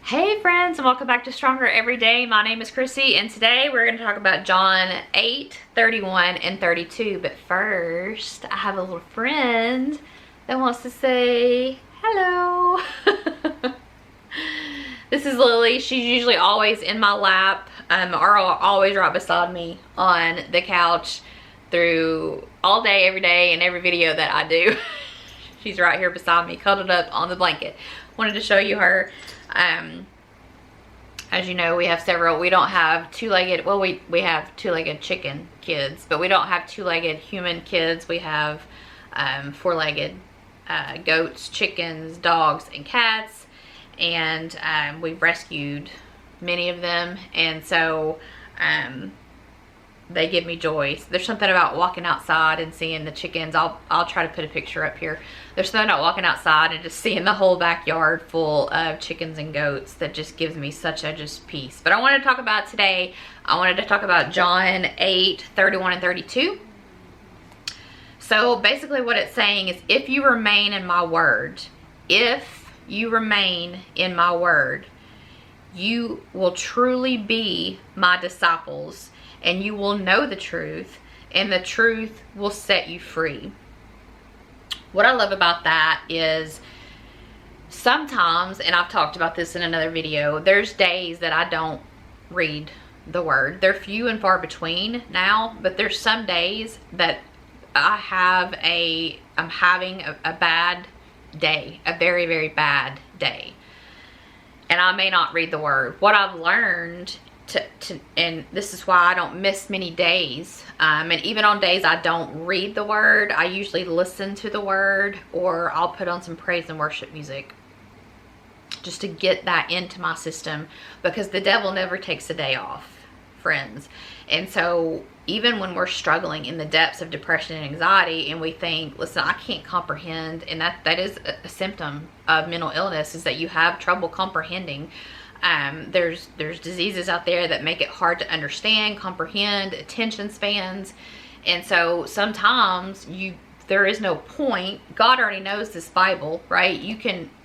Hey friends, and welcome back to Stronger Every Day. My name is Chrissy, and today we're going to talk about John 8, 31, and 32. But first, I have a little friend that wants to say hello. This is Lily. She's usually always in my lap, or always right beside me on the couch through all day, every day, and every video that I do. She's right here beside me, cuddled up on the blanket. Wanted to show you her. As you know, we have several. We don't have two-legged, well, we have two-legged chicken kids, but we don't have two-legged human kids. We have four-legged goats, chickens, dogs, and cats, and we've rescued many of them, and so they give me joy. There's something about walking outside and seeing the chickens. I'll try to put a picture up here. There's something about walking outside and just seeing the whole backyard full of chickens and goats that just gives me such a peace. But I wanted to talk about today, I wanted to talk about John 8, 31 and 32. So basically what it's saying is, if you remain in my word, if you remain in my word, you will truly be my disciples, and you will know the truth, and the truth will set you free. What I love about that is sometimes, and I've talked about this in another video, there's days that I don't read the word. They're few and far between now, but there's some days that I'm having a bad day, a very, very bad day, and I may not read the word. What I've learned and this is why I don't miss many days, and even on days I don't read the word, I usually listen to the word, or I'll put on some praise and worship music just to get that into my system, because the devil never takes a day off, friends. And so even when we're struggling in the depths of depression and anxiety, and we think, listen, I can't comprehend, and that is a symptom of mental illness, is that you have trouble comprehending. There's diseases out there that make it hard to understand, comprehend, attention spans. And so sometimes there is no point. God already knows this Bible, right?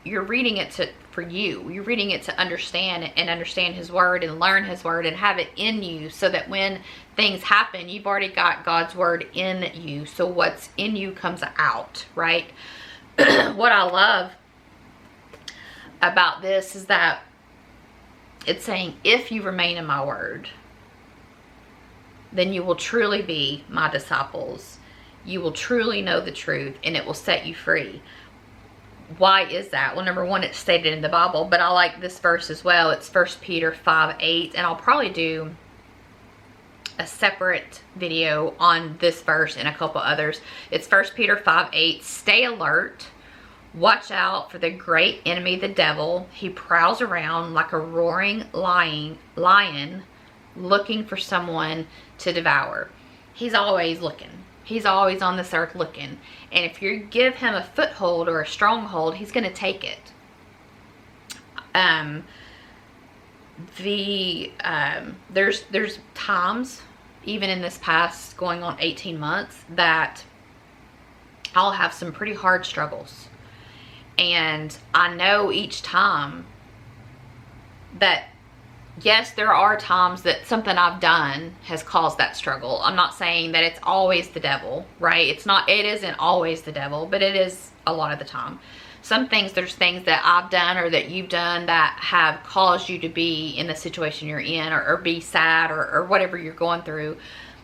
You're reading it for you. You're reading it to understand his word and learn his word and have it in you, so that when things happen, you've already got God's word in you. So what's in you comes out, right? What I love about this is that it's saying, if you remain in my word, then you will truly be my disciples. You will truly know the truth, and it will set you free. Why is that? Well, number one, it's stated in the Bible, but I like this verse as well. It's 1 Peter 5, 8, and I'll probably do a separate video on this verse and a couple others. It's 1 Peter 5, 8. Stay alert. Watch out for the great enemy, the devil. He prowls around like a roaring lion looking for someone to devour. He's always looking. He's always on this earth looking. And if you give him a foothold or a stronghold, he's going to take it. There's times, even in this past going on 18 months, that I'll have some pretty hard struggles. And I know each time that, yes, there are times that something I've done has caused that struggle. I'm not saying that it's always the devil, right? It isn't always the devil, but it is a lot of the time. There's things that I've done or that you've done that have caused you to be in the situation you're in, or be sad, or whatever you're going through.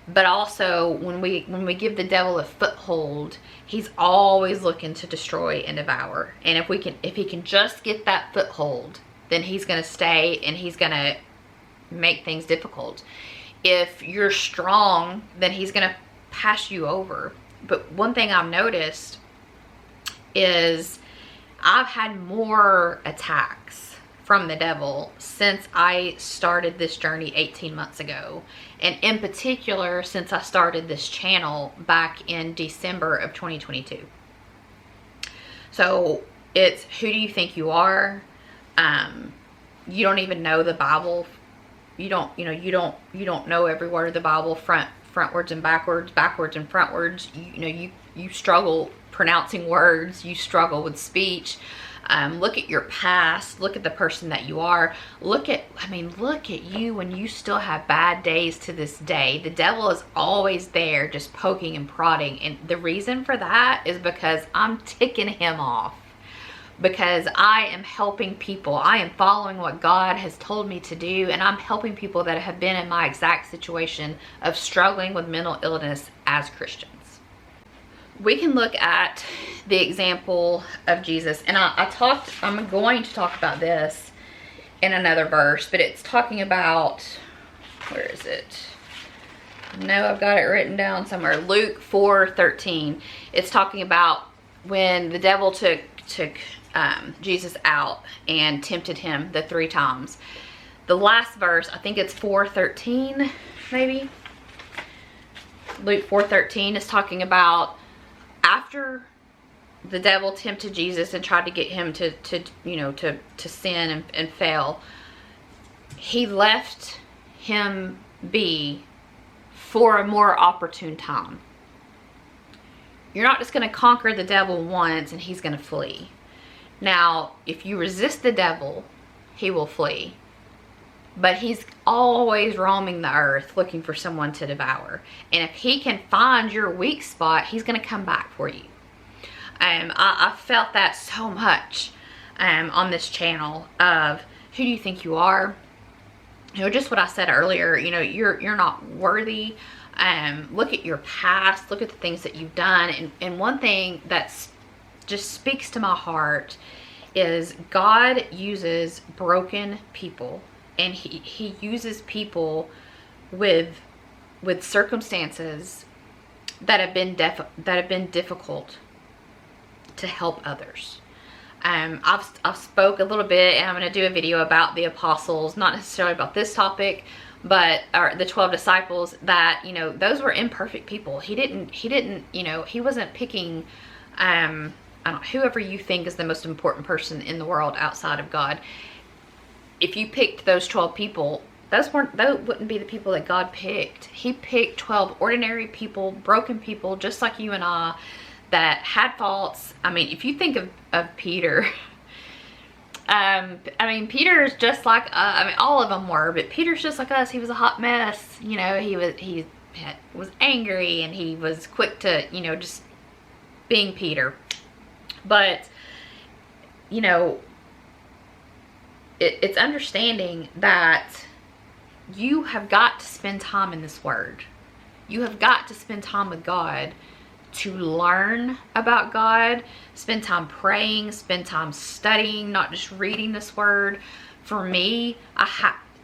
But also, when we give the devil a foothold, he's always looking to destroy and devour. And if he can just get that foothold, then he's going to stay, and he's going to make things difficult. If you're strong, then he's going to pass you over. But one thing I've noticed is I've had more attacks from the devil since I started this journey 18 months ago, and in particular since I started this channel back in December of 2022. So it's, who do you think you are? You don't even know the Bible. You don't know every word of the Bible frontwards and backwards and frontwards. You struggle pronouncing words. You struggle with speech. Look at your past. Look at the person that you are. Look at you when you still have bad days to this day. The devil is always there just poking and prodding. And the reason for that is because I'm ticking him off. Because I am helping people. I am following what God has told me to do, and I'm helping people that have been in my exact situation of struggling with mental illness as Christians. We can look at the example of Jesus, and I'm going to talk about this in another verse, but it's talking about, where is it? No, I've got it written down somewhere. Luke 4:13. It's talking about when the devil took Jesus out and tempted him the 3 times. The last verse, I think it's 4:13, maybe. Luke 4:13 is talking about after the devil tempted Jesus and tried to get him to sin and fail, he left him be for a more opportune time. You're not just going to conquer the devil once and he's going to flee. Now, if you resist the devil, he will flee. But he's always roaming the earth looking for someone to devour. And if he can find your weak spot, he's going to come back for you. I felt that so much on this channel of, who do you think you are? Just what I said earlier, you're not worthy. Look at your past, look at the things that you've done. And one thing that's just speaks to my heart is God uses broken people, and he uses people with circumstances that have been difficult to help others. I've spoke a little bit, and I'm going to do a video about the apostles, not necessarily about this topic, but the 12 disciples. That those were imperfect people. He wasn't picking whoever you think is the most important person in the world outside of God. If you picked those 12 people, those wouldn't be the people that God picked. He picked 12 ordinary people, broken people, just like you and I, that had faults. If you think of Peter, Peter is just like all of them were, but Peter's just like us. He was a hot mess. He was angry, and he was quick to just being Peter. But it's understanding that you have got to spend time in this word. You have got to spend time with God to learn about God, spend time praying, spend time studying, not just reading this word. For me,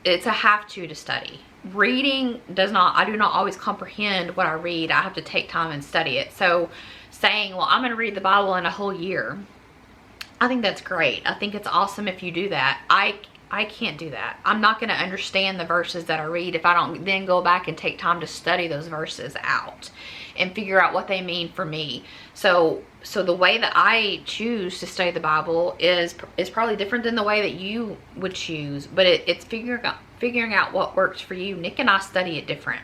it's a have to study. Reading I do not always comprehend what I read. I have to take time and study it. So saying, well, I'm going to read the Bible in a whole year, I think that's great. I think it's awesome if you do that. I can't do that. I'm not going to understand the verses that I read if I don't then go back and take time to study those verses out and figure out what they mean for me. So the way that I choose to study the Bible is probably different than the way that you would choose, but it's figuring out what works for you. Nick and I study it different.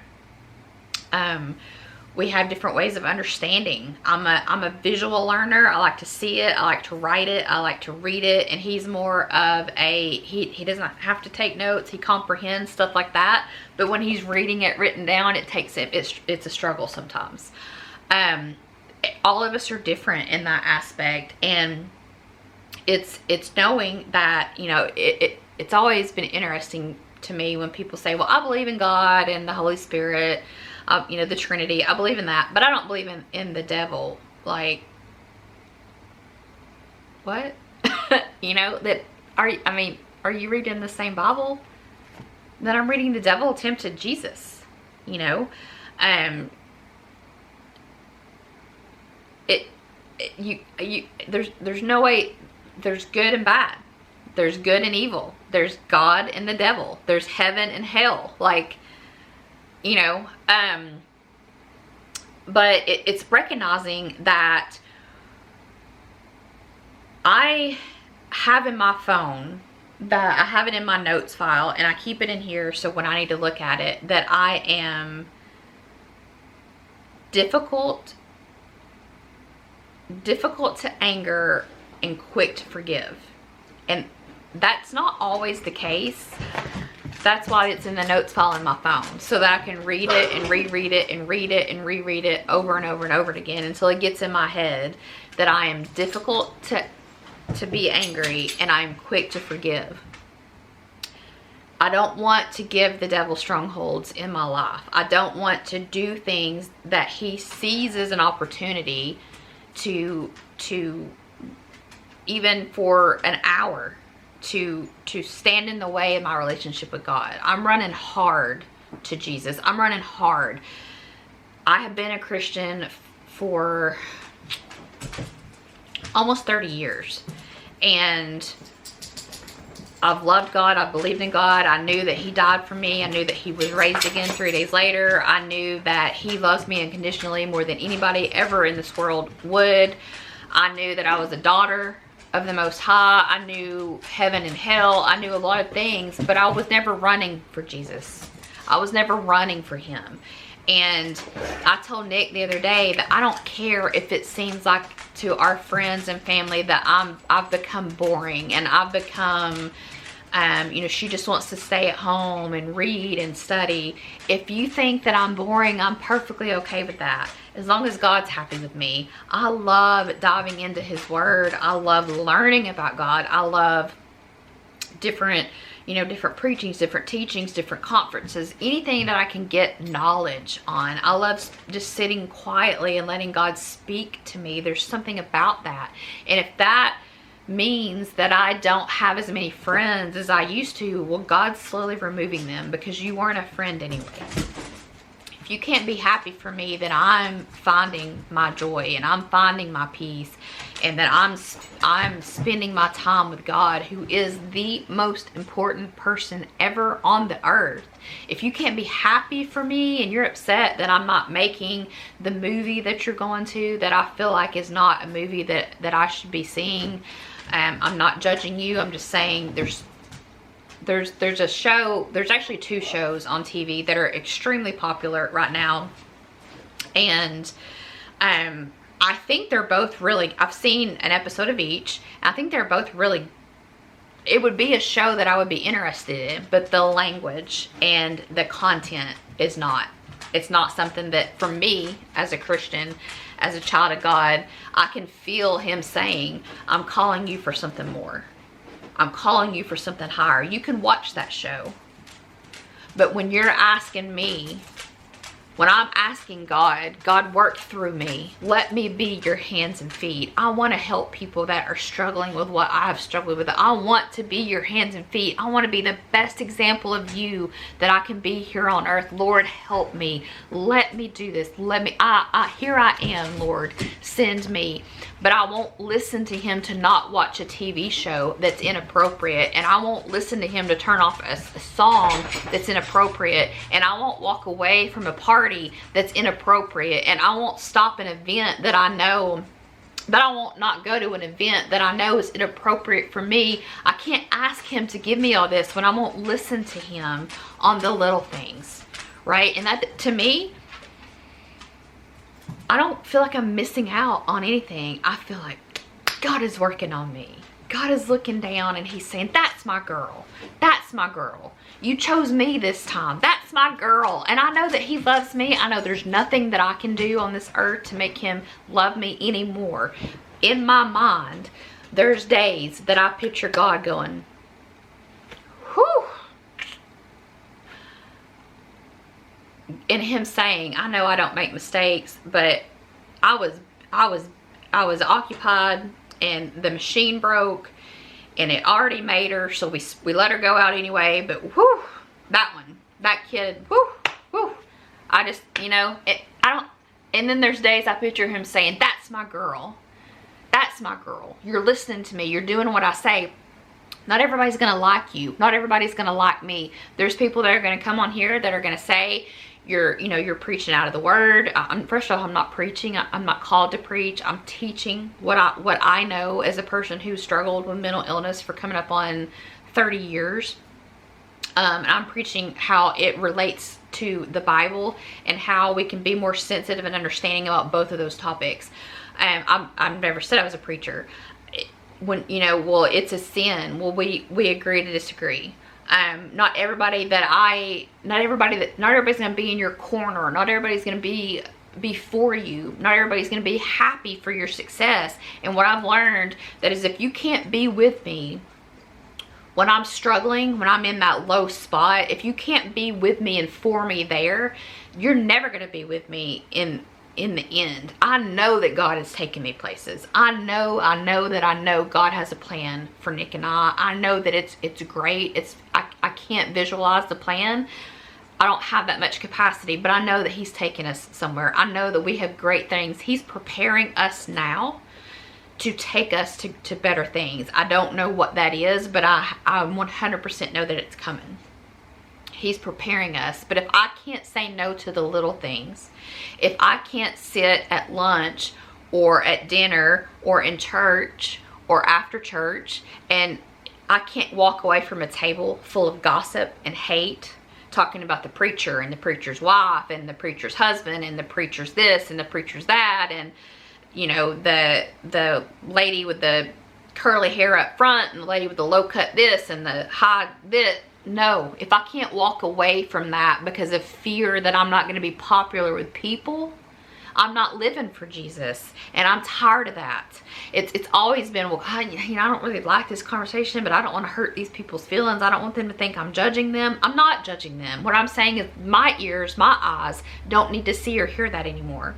We have different ways of understanding. I'm a visual learner. I like to see it. I like to write it. I like to read it. And he's more of he doesn't have to take notes. He comprehends stuff like that. But when he's reading it written down, it's a struggle sometimes. All of us are different in that aspect. And it's knowing that, it's always been interesting to me when people say, well, I believe in God and the Holy Spirit, the Trinity. I believe in that, but I don't believe in the devil. Like, what? Are you reading the same Bible that I'm reading? The devil tempted Jesus. There's no way. There's good and bad. There's good and evil. There's God and the devil. There's heaven and hell. But it's recognizing that I have in my phone, that I have it in my notes file, and I keep it in here so when I need to look at it, that I am difficult to anger and quick to forgive. And that's not always the case. That's why it's in the notes file in my phone, so that I can read it and reread it and read it and reread it over and over and over again until it gets in my head that I am difficult to be angry and I am quick to forgive. I don't want to give the devil strongholds in my life. I don't want to do things that he sees as an opportunity to even for an hour to stand in the way of my relationship with God. I'm running hard to Jesus. I'm running hard. I have been a Christian for almost 30 years, and I've loved God. I believed in God. I knew that he died for me. I knew that he was raised again 3 days later. I knew that he loves me unconditionally more than anybody ever in this world would. I knew that I was a daughter of the Most High. I knew heaven and hell. I knew a lot of things, but I was never running for Jesus. I was never running for him. And I told Nick the other day that I don't care if it seems like to our friends and family that I've become boring and I've become, she just wants to stay at home and read and study. If you think that I'm boring, I'm perfectly okay with that, as long as God's happy with me. I love diving into his word. I love learning about God. I love different preachings, different teachings, different conferences, anything that I can get knowledge on. I love just sitting quietly and letting God speak to me. There's something about that. And if that means that I don't have as many friends as I used to, well, God's slowly removing them, because you weren't a friend anyway. If you can't be happy for me, then I'm finding my joy and I'm finding my peace, and that I'm spending my time with God, who is the most important person ever on the earth. If you can't be happy for me and you're upset that I'm not making the movie that you're going to, that I feel like is not a movie that I should be seeing, I'm not judging you. I'm just saying there's a show, there's actually 2 shows on TV that are extremely popular right now, and I think they're both really, I've seen an episode of each. I think they're both really, it would be a show that I would be interested in, but the language and the content is not. It's not something that, for me as a Christian, as a child of God, I can feel him saying, I'm calling you for something more. I'm calling you for something higher. You can watch that show. But when you're asking me, when I'm asking God, God, work through me. Let me be your hands and feet. I want to help people that are struggling with what I've struggled with. I want to be your hands and feet. I want to be the best example of you that I can be here on earth. Lord, help me. Let me do this. Let me, here I am, Lord. Send me. But I won't listen to him to not watch a TV show that's inappropriate. And I won't listen to him to turn off a song that's inappropriate. And I won't walk away from a party that's inappropriate. And I won't stop an event that I know, but I won't not go to an event that I know is inappropriate for me. I can't ask him to give me all this when I won't listen to him on the little things, right? And that, to me, I don't feel like I'm missing out on anything. I feel like God is working on me. God is looking down and he's saying, that's my girl. That's my girl. You chose me this time. That's my girl. And I know that he loves me. I know there's nothing that I can do on this earth to make him love me anymore. In my mind, there's days that I picture God going, whew. And him saying, I know I don't make mistakes, but I was occupied and the machine broke and it already made her, so we let her go out anyway. But whew, that kid, whew, I just, and then there's days I picture him saying, that's my girl. That's my girl. You're listening to me. You're doing what I say. Not everybody's going to like you. Not everybody's going to like me. There's people that are going to come on here that are going to say, you're preaching out of the word. First of all, I'm not preaching. I'm not called to preach. I'm teaching what I know as a person who struggled with mental illness for coming up on 30 years. And I'm preaching how it relates to the Bible and how we can be more sensitive and understanding about both of those topics. I've never said I was a preacher. when, you know, well, it's a sin. Well, we agree to disagree. Not everybody's going to be in your corner. Not everybody's going to be for you. Not everybody's going to be happy for your success. And what I've learned that is, if you can't be with me when I'm struggling, when I'm in that low spot, if you can't be with me and for me there, you're never going to be with me in the end. I know that God has taken me places. I know God has a plan for Nick and I. I know that it's great. I can't visualize the plan. I don't have that much capacity, but I know that He's taken us somewhere. I know that we have great things. He's preparing us now to take us to better things. I don't know what that is, but I 100% know that it's coming. He's preparing us. But if I can't say no to the little things, if I can't sit at lunch or at dinner or in church or after church, and I can't walk away from a table full of gossip and hate, talking about the preacher and the preacher's wife and the preacher's husband and the preacher's this and the preacher's that, and you know, the lady with the curly hair up front and the lady with the low cut this and the high this. No, if I can't walk away from that because of fear that I'm not going to be popular with people, I'm not living for Jesus. And I'm tired of that. It's always been, well, God, you know, I don't really like this conversation, but I don't want to hurt these people's feelings. I don't want them to think I'm judging them. I'm not judging them. What I'm saying is my ears, my eyes don't need to see or hear that anymore.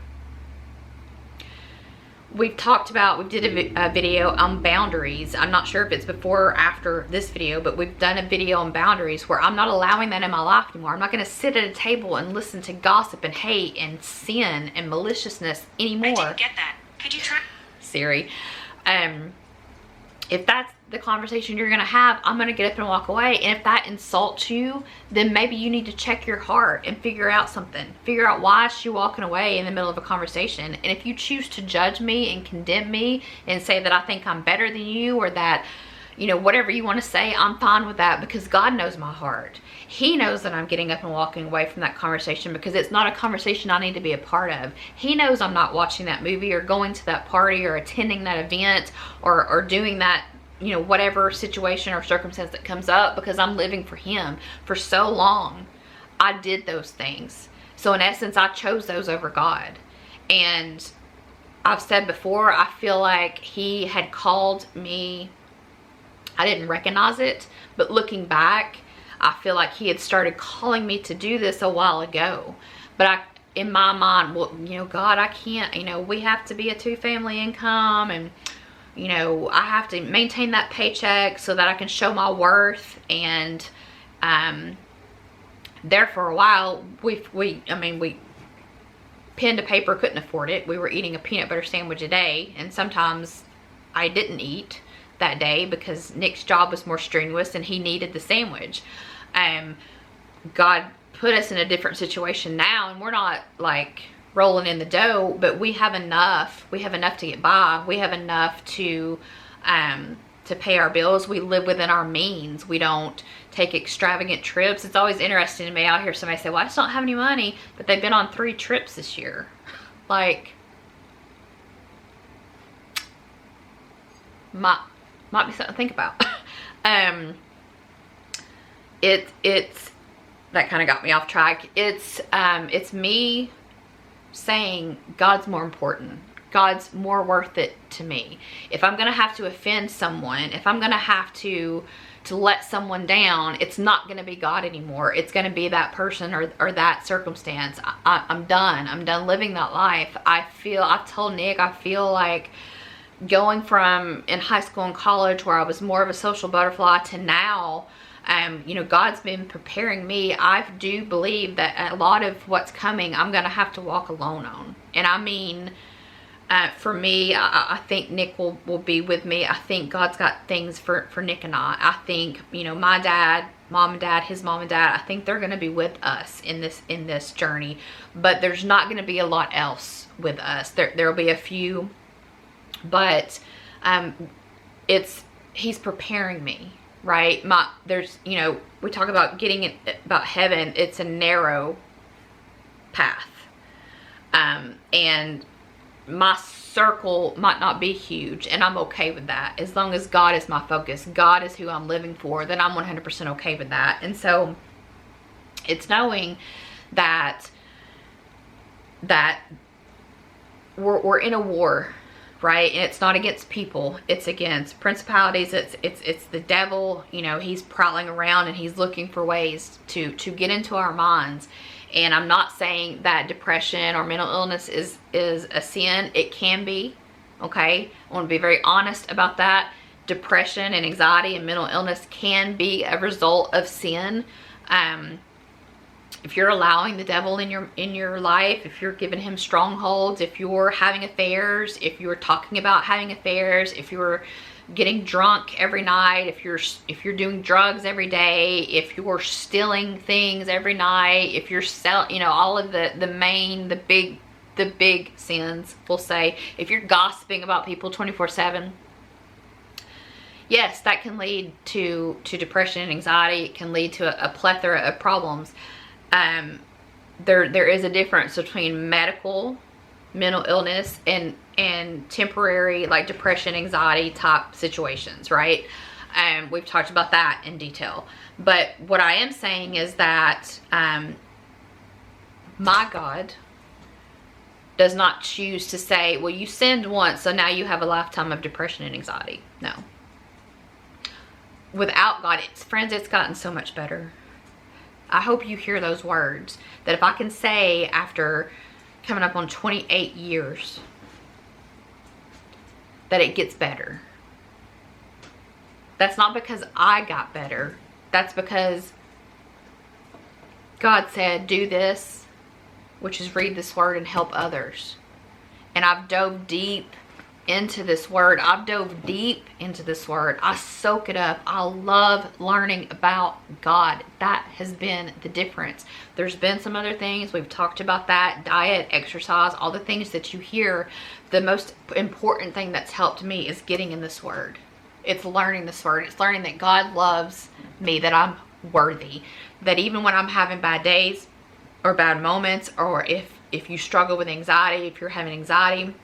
We did a video on boundaries. I'm not sure if it's before or after this video, but we've done a video on boundaries where I'm not allowing that in my life anymore. I'm not going to sit at a table and listen to gossip and hate and sin and maliciousness anymore. I didn't get that. Could you try? Siri. If that's the conversation you're going to have, I'm going to get up and walk away. And if that insults you, then maybe you need to check your heart and figure out something. Figure out why is she walking away in the middle of a conversation. And if you choose to judge me and condemn me and say that I think I'm better than you, or that, you know, whatever you want to say, I'm fine with that, because God knows my heart. He knows that I'm getting up and walking away from that conversation because it's not a conversation I need to be a part of. He knows I'm not watching that movie or going to that party or attending that event or doing that, you know, whatever situation or circumstance that comes up, because I'm living for Him. For so long, I did those things. So in essence, I chose those over God. And I've said before, I feel like He had called me. I didn't recognize it, but looking back, I feel like He had started calling me to do this a while ago. But in my mind, well, you know, God, I can't, you know, we have to be a 2-family income, and, you know, I have to maintain that paycheck so that I can show my worth. And there for a while, we pen to paper couldn't afford it. We were eating a peanut butter sandwich a day, and sometimes I didn't eat that day because Nick's job was more strenuous and he needed the sandwich. God put us in a different situation now, and we're not like rolling in the dough, but we have enough. We have enough to get by. We have enough to pay our bills. We live within our means. We don't take extravagant trips. It's always interesting to me. I'll hear somebody say, well, I just don't have any money, but they've been on 3 trips this year. Like, might be something to think about. It's that kind of got me off track. It's me saying God's more important. God's more worth it to me. If I'm gonna have to offend someone, if I'm gonna have to let someone down, it's not gonna be God anymore. It's gonna be that person or that circumstance. I'm done. I'm done living that life. I've told Nick, I feel like going from in high school and college where I was more of a social butterfly to now, you know, God's been preparing me. I do believe that a lot of what's coming, I'm gonna have to walk alone on. And I mean, for me, I think Nick will be with me. I think God's got things for Nick and I. I think, you know, my dad, mom and dad, his mom and dad, I think they're going to be with us in this journey. But there's not going to be a lot else with us. There'll be a few, but He's preparing me, right? There's, you know, we talk about about heaven. It's a narrow path, and my circle might not be huge, and I'm okay with that. As long as God is my focus, God is who I'm living for, then I'm 100% okay with that. And so it's knowing that we're in a war, right? And it's not against people, it's against principalities. It's the devil. You know, he's prowling around and he's looking for ways to get into our minds. And I'm not saying that depression or mental illness is a sin. It can be, okay? I want to be very honest about that. Depression and anxiety and mental illness can be a result of sin. If you're allowing the devil in your life, if you're giving him strongholds, if you're having affairs, if you're talking about having affairs, if you're getting drunk every night, if you're doing drugs every day, if you're stealing things every night, if you're selling, you know, all of the big sins, we'll say, if you're gossiping about people 24/7, yes, that can lead to depression and anxiety. It can lead to a plethora of problems. There is a difference between medical mental illness and temporary, like depression, anxiety type situations, right? We've talked about that in detail. But what I am saying is that my God does not choose to say, well, you sinned once, so now you have a lifetime of depression and anxiety. No. Without God, friends, it's gotten so much better. I hope you hear those words, that if I can say after coming up on 28 years that it gets better. That's not because I got better. That's because God said, do this, which is read this word and help others. And I've dove deep into this word. I've dove deep into this word. I soak it up. I love learning about God. That has been the difference. There's been some other things. We've talked about that. Diet, exercise, all the things that you hear. The most important thing that's helped me is getting in this word. It's learning this word. It's learning that God loves me, that I'm worthy. That even when I'm having bad days or bad moments, or if you struggle with anxiety, if you're having anxiety,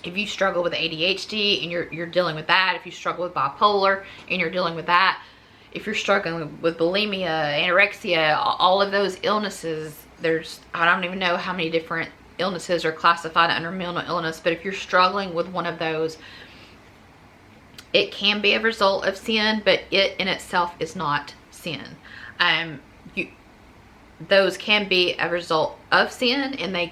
if you struggle with ADHD and you're dealing with that, if you struggle with bipolar and you're dealing with that, if you're struggling with bulimia, anorexia, all of those illnesses, I don't even know how many different illnesses are classified under mental illness, but if you're struggling with one of those, it can be a result of sin, but it in itself is not sin. Those can be a result of sin, and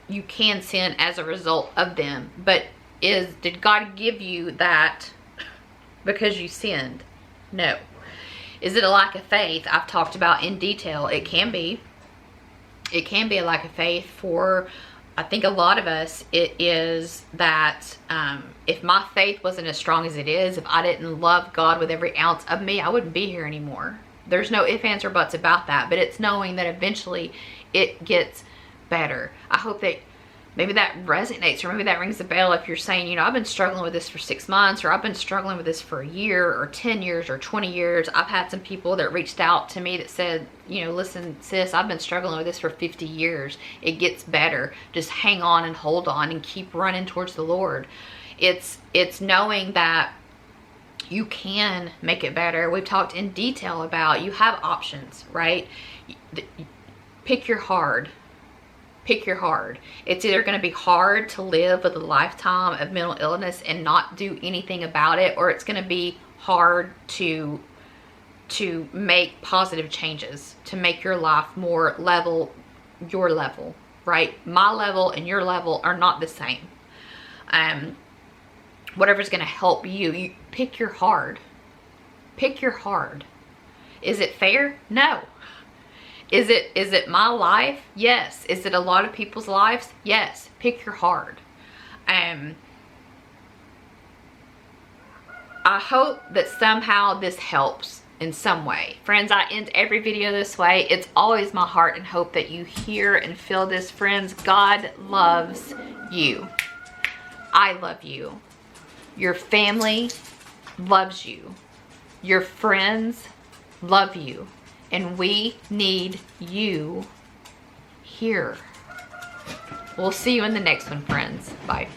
you can sin as a result of them. But did God give you that because you sinned? No. Is it a lack of faith? I've talked about in detail. It can be. It can be a lack of faith for, I think, a lot of us. It is that if my faith wasn't as strong as it is, if I didn't love God with every ounce of me, I wouldn't be here anymore. There's no ifs, ands, or buts about that. But it's knowing that eventually it gets better. I hope that maybe that resonates, or maybe that rings a bell if you're saying, you know, I've been struggling with this for 6 months, or I've been struggling with this for a year or 10 years or 20 years. I've had some people that reached out to me that said, you know, listen, sis, I've been struggling with this for 50 years. It gets better. Just hang on and hold on and keep running towards the Lord. It's knowing that you can make it better. We've talked in detail about you have options, right? Pick your hard. Pick your hard. It's either going to be hard to live with a lifetime of mental illness and not do anything about it, or it's going to be hard to make positive changes, to make your life more level, your level, right? My level and your level are not the same. Whatever's going to help you pick your hard. Pick your hard. Is it fair? No. Is it my life? Yes. Is it a lot of people's lives? Yes. Pick your hard. I hope that somehow this helps in some way. Friends, I end every video this way. It's always my heart and hope that you hear and feel this. Friends, God loves you. I love you. Your family loves you. Your friends love you. And we need you here. We'll see you in the next one, friends. Bye.